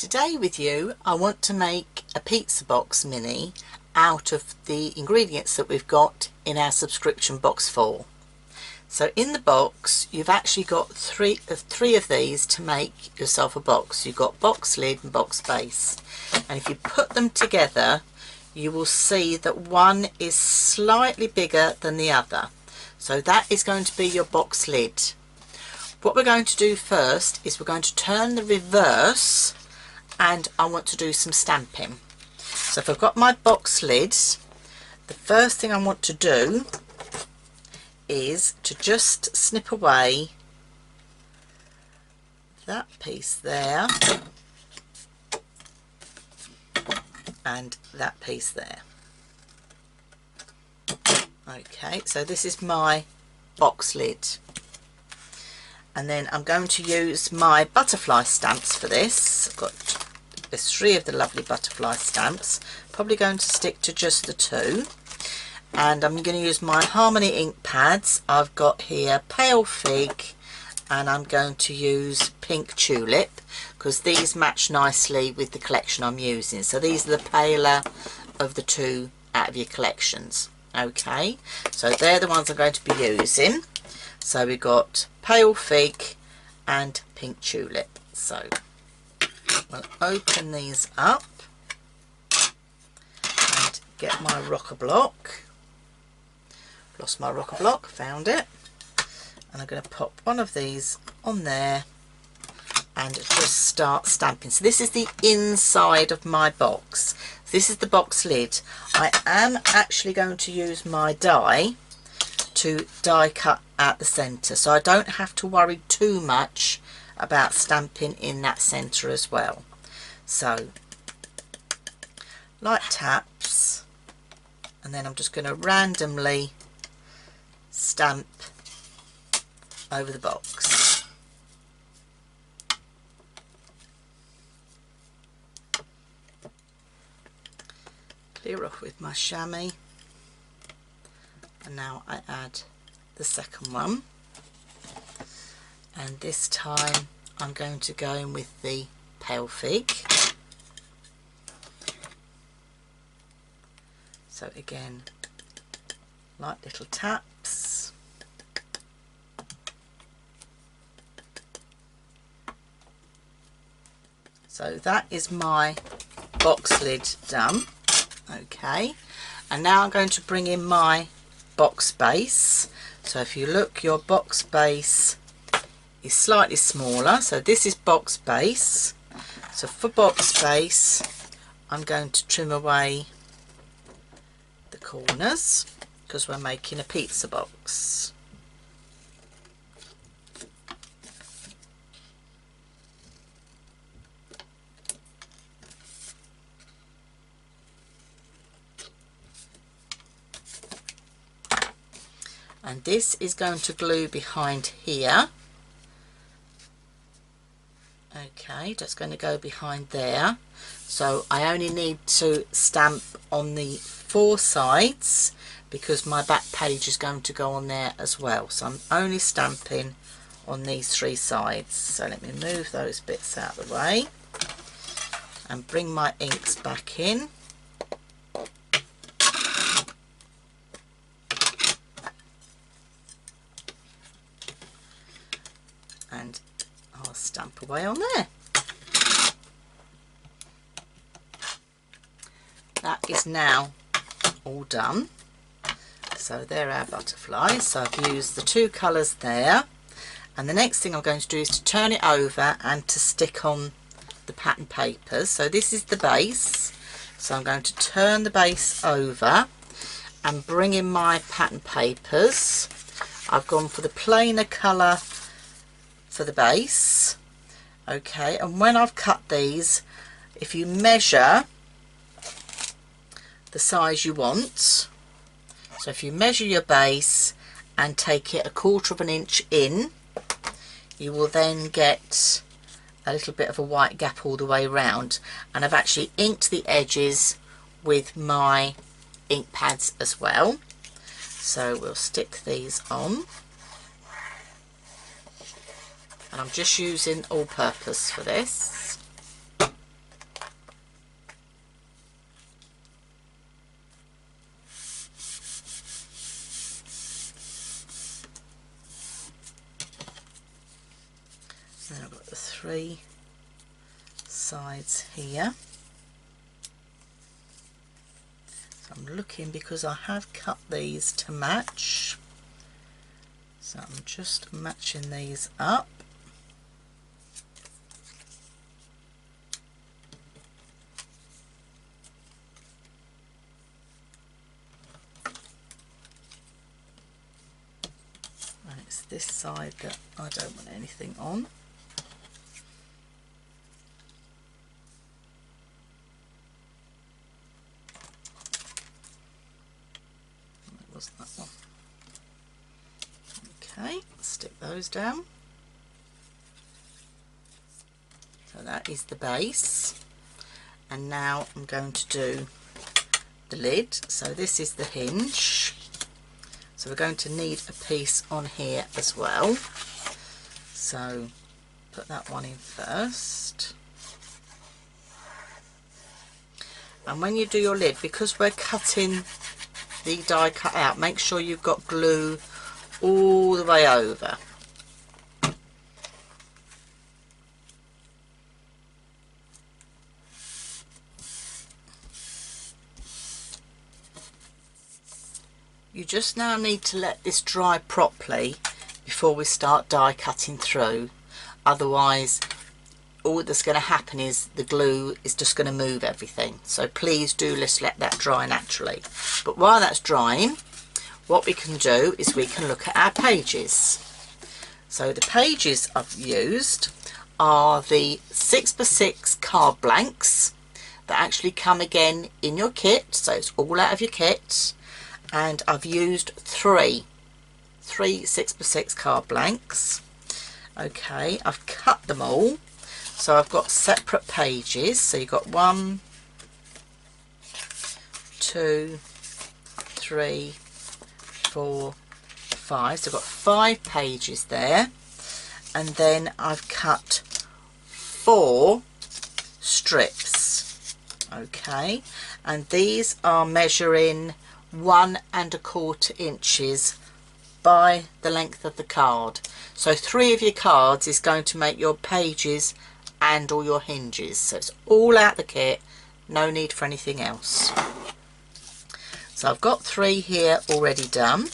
Today with you I want to make a pizza box mini out of the ingredients that we've got in our subscription box 4. So in the box you've actually got three of these to make yourself a box. You've got box lid and box base, and if you put them together you will see that one is slightly bigger than the other. So that is going to be your box lid. What we're going to do first is we're going to turn the reverse, and I want to do some stamping. So if I've got my box lid, the first thing I want to do is to just snip away that piece there and that piece there. Okay, so this is my box lid, and then I'm going to use my butterfly stamps for this. I've got there's 3 of the lovely butterfly stamps, probably going to stick to just the 2, and I'm going to use my Harmony ink pads. I've got here Pale Fig, and I'm going to use Pink Tulip because these match nicely with the collection I'm using. So these are the paler of the 2 out of your collections. Okay, so they're the ones I'm going to be using. So we've got Pale Fig and Pink Tulip. So we'll open these up and get my rocker block. Lost my rocker block, found it, and I'm going to pop one of these on there and just start stamping. So this is the inside of my box. This is the box lid. I am actually going to use my die to die cut at the centre, so I don't have to worry too much about stamping in that centre as well. So light taps, and then I'm just going to randomly stamp over the box. Clear off with my chamois, and now I add the second one, and this time I'm going to go in with the Pale Fig. So again, light little taps, so that is my box lid done. Okay, and now I'm going to bring in my box base. So if you look, your box base is slightly smaller, so this is box base. So for box base I'm going to trim away the corners because we're making a pizza box. And this is going to glue behind here. Okay, that's going to go behind there. So I only need to stamp on the 4 sides because my back page is going to go on there as well. So I'm only stamping on these 3 sides. So let me move those bits out of the way and bring my inks back in. And I'll stamp away on there. That is now all done. So there are our butterflies. So I've used the 2 colours there, and the next thing I'm going to do is to turn it over and to stick on the pattern papers. So this is the base, so I'm going to turn the base over and bring in my pattern papers. I've gone for the plainer colour for the base. Okay, and when I've cut these, if you measure the size you want, so if you measure your base and take it 1/4 of an inch in, you will then get a little bit of a white gap all the way around. And I've actually inked the edges with my ink pads as well. So we'll stick these on. and I'm just using all purpose for this. then I've got the 3 sides here. So I'm looking, because I have cut these to match, so I'm just matching these up. And it's this side that I don't want anything on. It wasn't that one. Okay, stick those down. So that is the base, and now I'm going to do the lid. So this is the hinge, so we're going to need a piece on here as well, so put that one in first. And when you do your lid, because we're cutting the die cut out, make sure you've got glue all the way over. You just now need to let this dry properly before we start die cutting through, otherwise all that's going to happen is the glue is just going to move everything. So please do just let that dry naturally. But while that's drying, what we can do is we can look at our pages. So the pages I've used are the 6x6 card blanks that actually come again in your kit, so it's all out of your kit. And I've used three 6x6 card blanks. Okay, I've cut them all, so I've got separate pages. So you've got 1, 2, 3, 4, 5. So I've got 5 pages there, and then I've cut 4 strips. Okay, and these are measuring 1¼ inches by the length of the card. So 3 of your cards is going to make your pages and all your hinges. So it's all out the kit, no need for anything else. So I've got 3 here already done,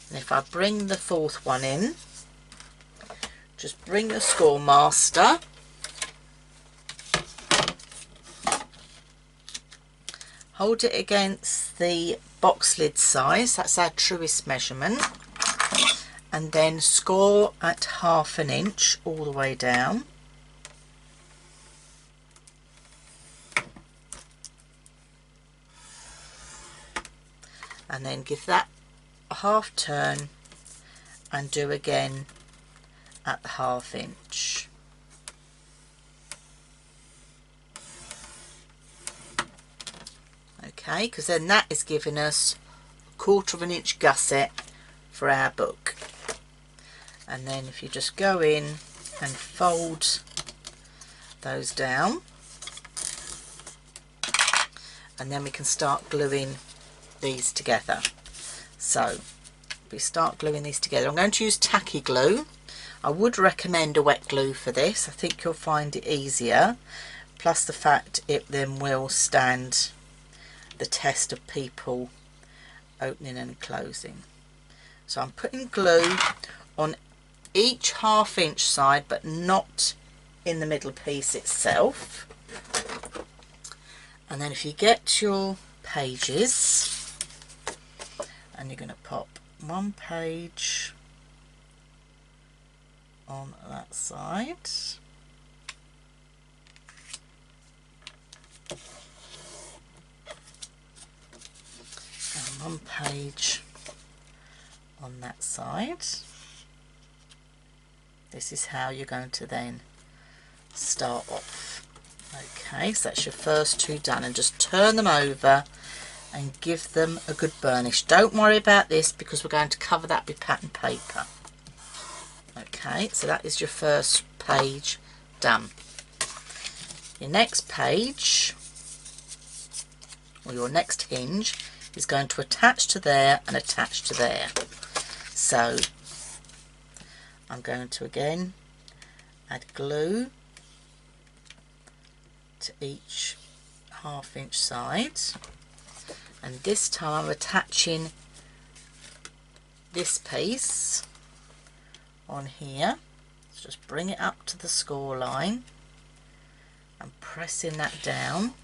and if I bring the 4th one in, just bring your score master, hold it against the box lid size, that's our truest measurement, and then score at 1/2 inch all the way down. And then give that a 1/2 turn and do again at the 1/2 inch. Okay, because then that is giving us 1/4 inch gusset for our book. And then if you just go in and fold those down, and then we can start gluing these together. So we start gluing these together. I'm going to use tacky glue. I would recommend a wet glue for this. I think you'll find it easier, plus the fact it then will stand the test of people opening and closing. So I'm putting glue on each 1/2 inch side, but not in the middle piece itself. And then if you get your pages, and you're going to pop 1 page on that side, and 1 page on that side. This is how you're going to then start off. Okay, so that's your first 2 done, and just turn them over and give them a good burnish. Don't worry about this because we're going to cover that with pattern paper. Okay, so that is your first page done. Your next page, or your next hinge, is going to attach to there and attach to there. So I'm going to again add glue to each 1/2 inch side, and this time I'm attaching this piece on here. So just bring it up to the score line and pressing that down,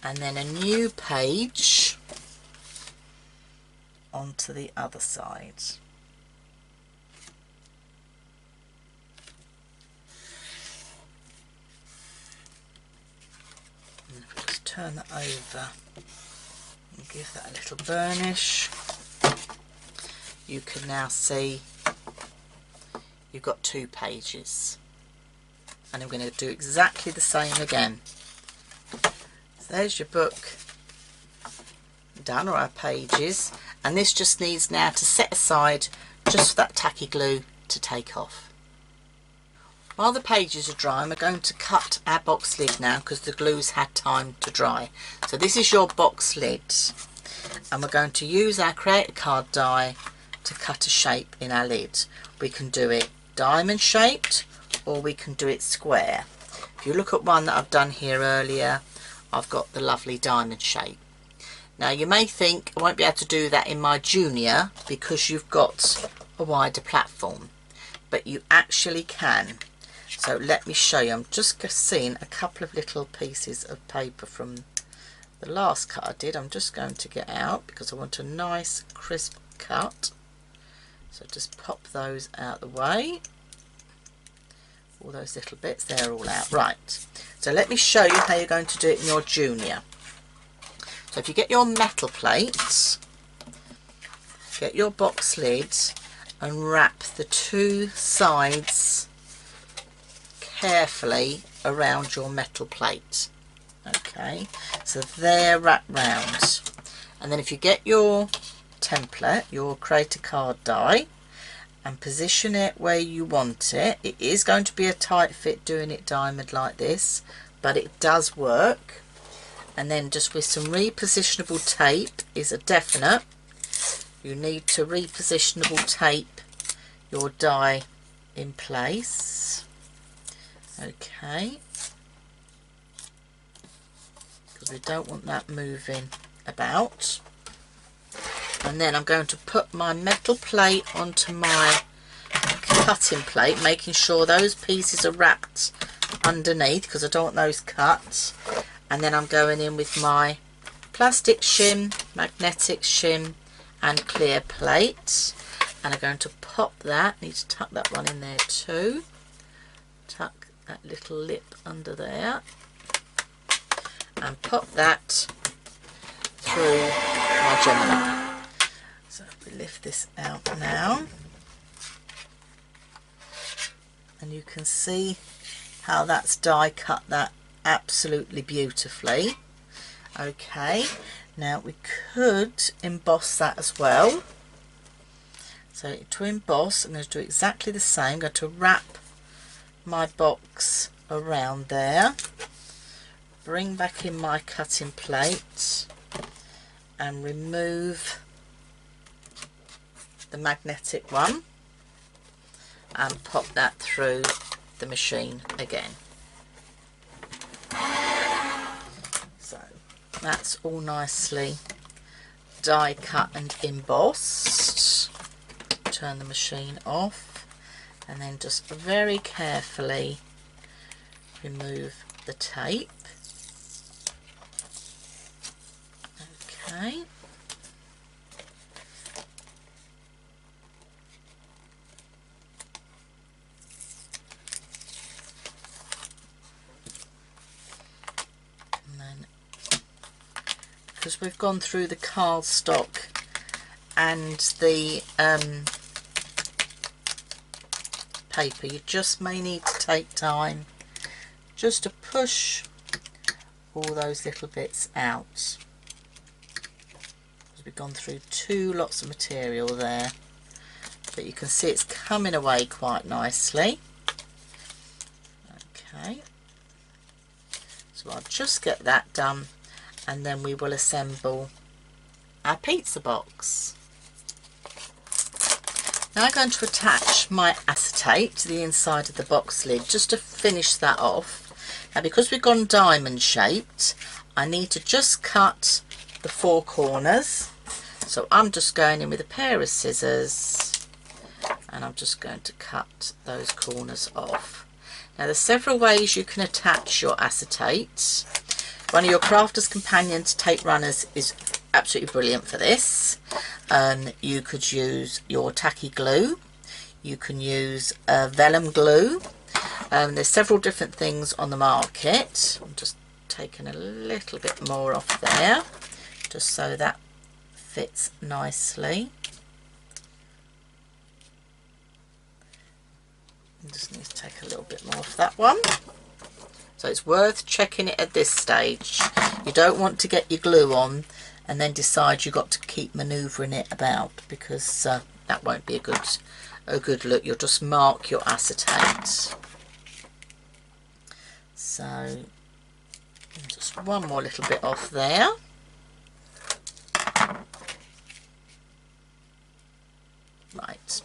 and then a new page onto the other side. And if we just turn that over and give that a little burnish, you can now see you've got 2 pages. And I'm going to do exactly the same again. So there's your book done, or our pages, and this just needs now to set aside just for that tacky glue to take off. While the pages are drying, we're going to cut our box lid now because the glue's had time to dry. So this is your box lid, and we're going to use our Create a Card die to cut a shape in our lid. We can do it diamond shaped, or we can do it square. If you look at one that I've done here earlier, I've got the lovely diamond shape. Now you may think I won't be able to do that in my junior because you've got a wider platform, but you actually can. So let me show you. I'm just seeing a couple of little pieces of paper from the last cut I did. I'm just going to get out because I want a nice crisp cut. So just pop those out the way. All those little bits, they're all out. Right, so let me show you how you're going to do it in your junior. So if you get your metal plate, get your box lid and wrap the 2 sides carefully around your metal plate. Okay, so they're wrapped round. And then if you get your template, your Create a Card die, and position it where you want it. It is going to be a tight fit doing it diamond like this, but it does work. And then just with some repositionable tape is a definite. You need to repositionable tape your die in place. Okay, because we don't want that moving about. And then I'm going to put my metal plate onto my cutting plate, making sure those pieces are wrapped underneath because I don't want those cut. And then I'm going in with my plastic shim, magnetic shim and clear plate, and I'm going to pop that. Need to tuck that one in there too. Tuck that little lip under there and pop that through my Gemini. So we lift this out now, and you can see how that's die cut that absolutely beautifully. Okay, now we could emboss that as well. So to emboss, I'm going to do exactly the same. I'm going to wrap my box around there, bring back in my cutting plate and remove the magnetic one and pop that through the machine again. So that's all nicely die cut and embossed. Turn the machine off and then just very carefully remove the tape. Okay. Because we've gone through the cardstock and the paper, you just may need to take time just to push all those little bits out. Because we've gone through 2 lots of material there, but you can see it's coming away quite nicely. Okay, so I'll just get that done and then we will assemble our pizza box. Now I'm going to attach my acetate to the inside of the box lid just to finish that off. Now because we've gone diamond shaped, I need to just cut the 4 corners. So I'm just going in with a pair of scissors and I'm just going to cut those corners off. Now there's several ways you can attach your acetate. One of your Crafter's Companions tape runners is absolutely brilliant for this. You could use your tacky glue, you can use vellum glue. There's several different things on the market. I'm just taking a little bit more off there just so that fits nicely. I just need to take a little bit more off that one. So it's worth checking it at this stage. You don't want to get your glue on and then decide you've got to keep manoeuvring it about, because that won't be a good look. You'll just mark your acetate. So just one more little bit off there. Right.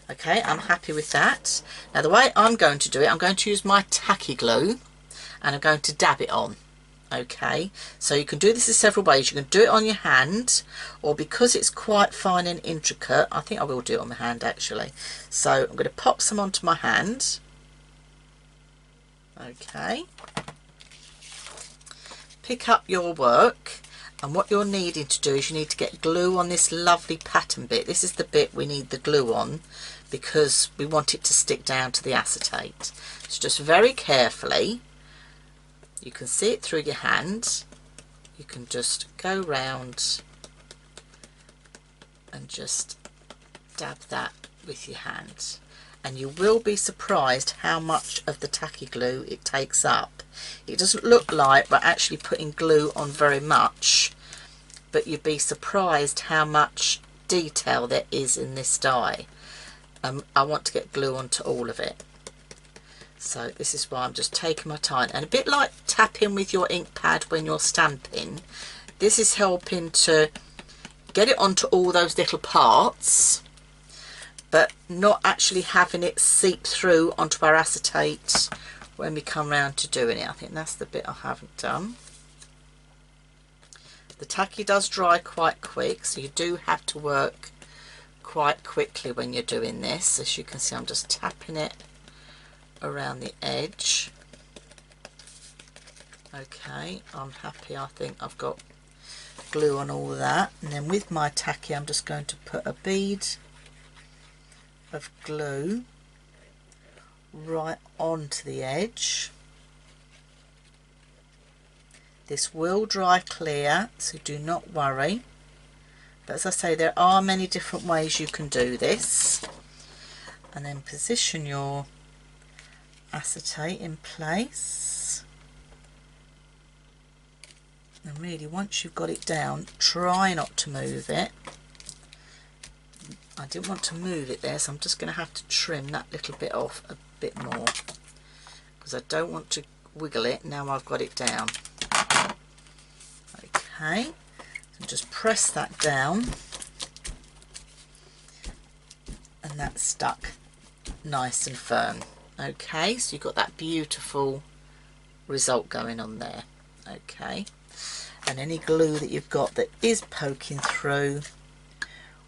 Okay, I'm happy with that. Now the way I'm going to do it, I'm going to use my tacky glue and I'm going to dab it on. Okay, so you can do this in several ways. You can do it on your hand, or because it's quite fine and intricate, I think I will do it on my hand actually. So I'm going to pop some onto my hand. Okay, pick up your work, and what you're needing to do is you need to get glue on this lovely pattern bit. This is the bit we need the glue on because we want it to stick down to the acetate. So just very carefully, you can see it through your hand, you can just go round and just dab that with your hand, and you will be surprised how much of the tacky glue it takes up. It doesn't look like we're actually putting glue on very much, but you'd be surprised how much detail there is in this die. I want to get glue onto all of it. So this is why I'm just taking my time, and a bit like tapping with your ink pad when you're stamping, this is helping to get it onto all those little parts but not actually having it seep through onto our acetate when we come round to doing it. I think that's the bit I haven't done. The tacky does dry quite quick, so you do have to work quite quickly when you're doing this. As you can see, I'm just tapping it around the edge. Okay, I'm happy. I think I've got glue on all that, and then with my tacky I'm just going to put a bead of glue right onto the edge. This will dry clear, so do not worry, but as I say, there are many different ways you can do this. And then position your acetate in place, and really once you've got it down, try not to move it. I didn't want to move it there, so I'm just going to have to trim that little bit off a bit more because I don't want to wiggle it now I've got it down. Okay, so just press that down and that's stuck nice and firm. Okay, so you've got that beautiful result going on there. Okay, and any glue that you've got that is poking through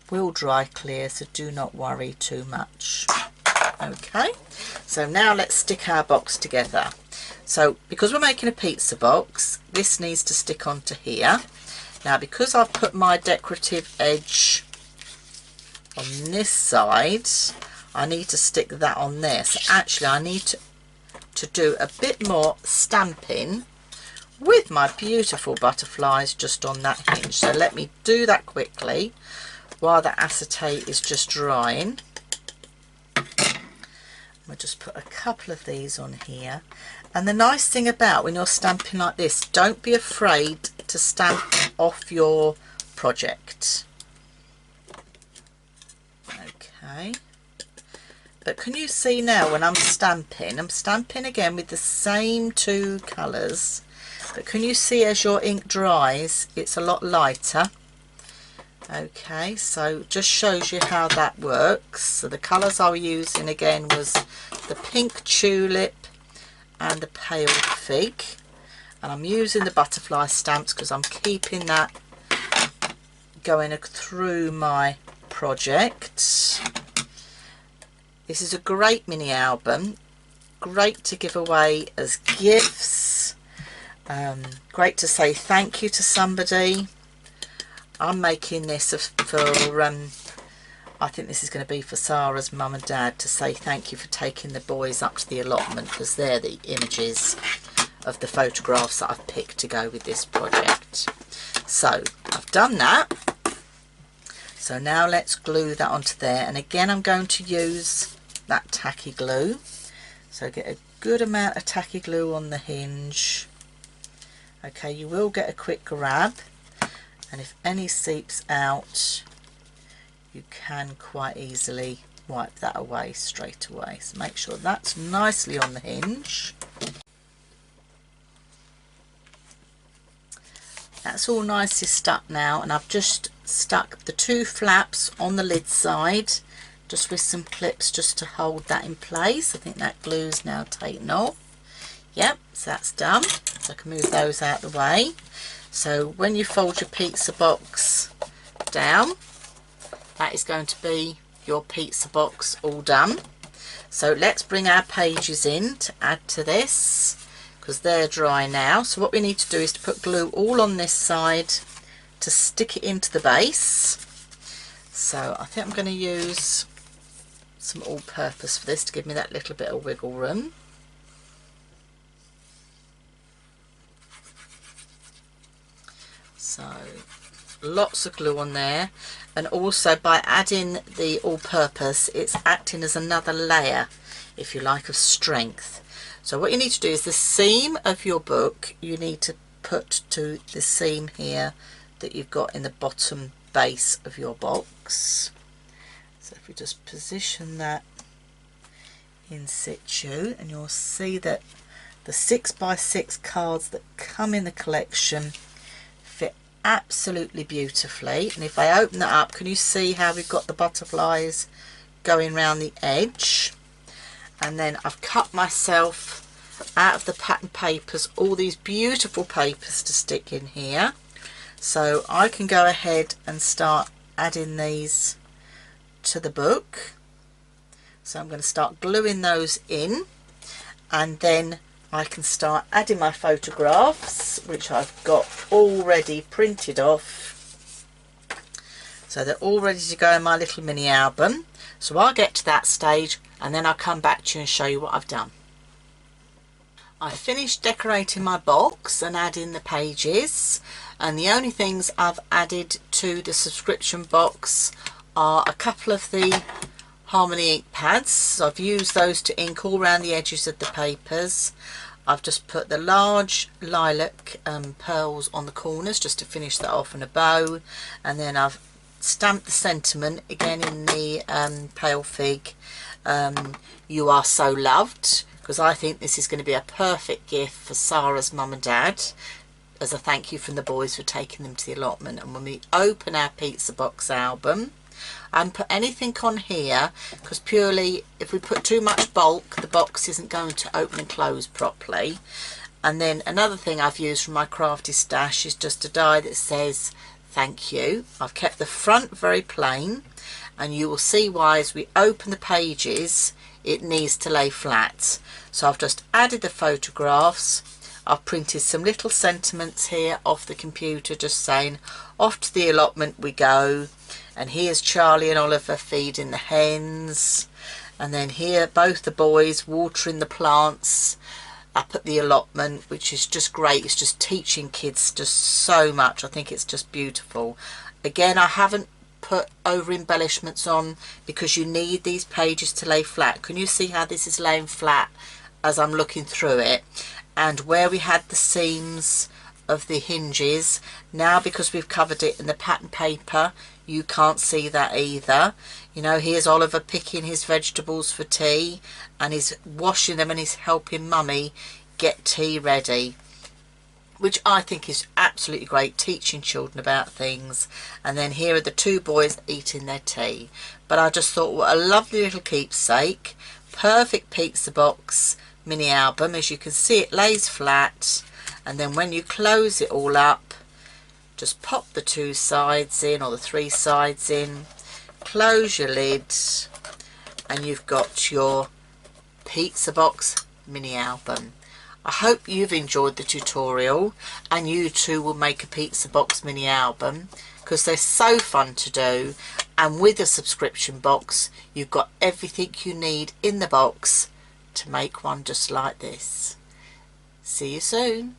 will dry clear, so do not worry too much. Okay, so now let's stick our box together. So because we're making a pizza box, this needs to stick onto here. Now because I've put my decorative edge on this side, I need to stick that on there. So actually I need to do a bit more stamping with my beautiful butterflies just on that hinge. So let me do that quickly while the acetate is just drying. I'll just put a couple of these on here. And the nice thing about when you're stamping like this, don't be afraid to stamp off your project. Okay, but can you see now when I'm stamping again with the same two colours, but can you see as your ink dries it's a lot lighter? Okay, so just shows you how that works. So the colours I was using again was the pink tulip and the pale fig, and I'm using the butterfly stamps because I'm keeping that going through my project. This is a great mini album, great to give away as gifts, great to say thank you to somebody. I'm making this for I think this is going to be for Sarah's mum and dad, to say thank you for taking the boys up to the allotment, because they're the images of the photographs that I've picked to go with this project. So I've done that. So now let's glue that onto there, and again I'm going to use that tacky glue. So get a good amount of tacky glue on the hinge. Okay, you will get a quick grab, and if any seeps out you can quite easily wipe that away straight away. So make sure that's nicely on the hinge. That's all nicely stuck now, and I've just stuck the two flaps on the lid side just with some clips just to hold that in place. I think that glue's now taken off. Yep, so that's done. So I can move those out of the way. So when you fold your pizza box down, that is going to be your pizza box all done. So let's bring our pages in to add to this, because they're dry now. So what we need to do is to put glue all on this side to stick it into the base. So I think I'm going to use some all-purpose for this to give me that little bit of wiggle room. So lots of glue on there, and also by adding the all-purpose it's acting as another layer, if you like, of strength. So what you need to do is the seam of your book you need to put to the seam here that you've got in the bottom base of your box. So if we just position that in situ, and you'll see that the 6x6 cards that come in the collection fit absolutely beautifully. And if I open that up, can you see how we've got the butterflies going around the edge? And then I've cut myself out of the pattern papers all these beautiful papers to stick in here, so I can go ahead and start adding these to the book. So I'm going to start gluing those in, and then I can start adding my photographs, which I've got already printed off. So they're all ready to go in my little mini album. So I'll get to that stage and then I'll come back to you and show you what I've done. I finished decorating my box and adding the pages, and the only things I've added to the subscription box are a couple of the Harmony ink pads. So I've used those to ink all around the edges of the papers. I've just put the large lilac pearls on the corners just to finish that off in a bow, and then I've stamped the sentiment again in the pale fig, you are so loved, because I think this is going to be a perfect gift for Sarah's mum and dad as a thank you from the boys for taking them to the allotment. And when we open our pizza box album, I haven't put anything on here because purely if we put too much bulk the box isn't going to open and close properly. And then another thing I've used from my crafty stash is just a die that says thank you. I've kept the front very plain, and you will see why as we open the pages it needs to lay flat. So I've just added the photographs. I've printed some little sentiments here off the computer just saying off to the allotment we go, and here's Charlie and Oliver feeding the hens, and then here both the boys watering the plants up at the allotment, which is just great. It's just teaching kids just so much. I think it's just beautiful. Again, I haven't put over embellishments on because you need these pages to lay flat. Can you see how this is laying flat as I'm looking through it? And where we had the seams of the hinges, now because we've covered it in the pattern paper you can't see that either. You know, here's Oliver picking his vegetables for tea, and he's washing them and he's helping mummy get tea ready. which I think is absolutely great, teaching children about things. And then here are the two boys eating their tea. But I just thought, what a lovely little keepsake. Perfect pizza box mini album. As you can see, it lays flat, and then when you close it all up, just pop the two sides in, or the three sides in, close your lid, and you've got your pizza box mini album. I hope you've enjoyed the tutorial and you too will make a pizza box mini album, because they're so fun to do, and with a subscription box you've got everything you need in the box to make one just like this. See you soon.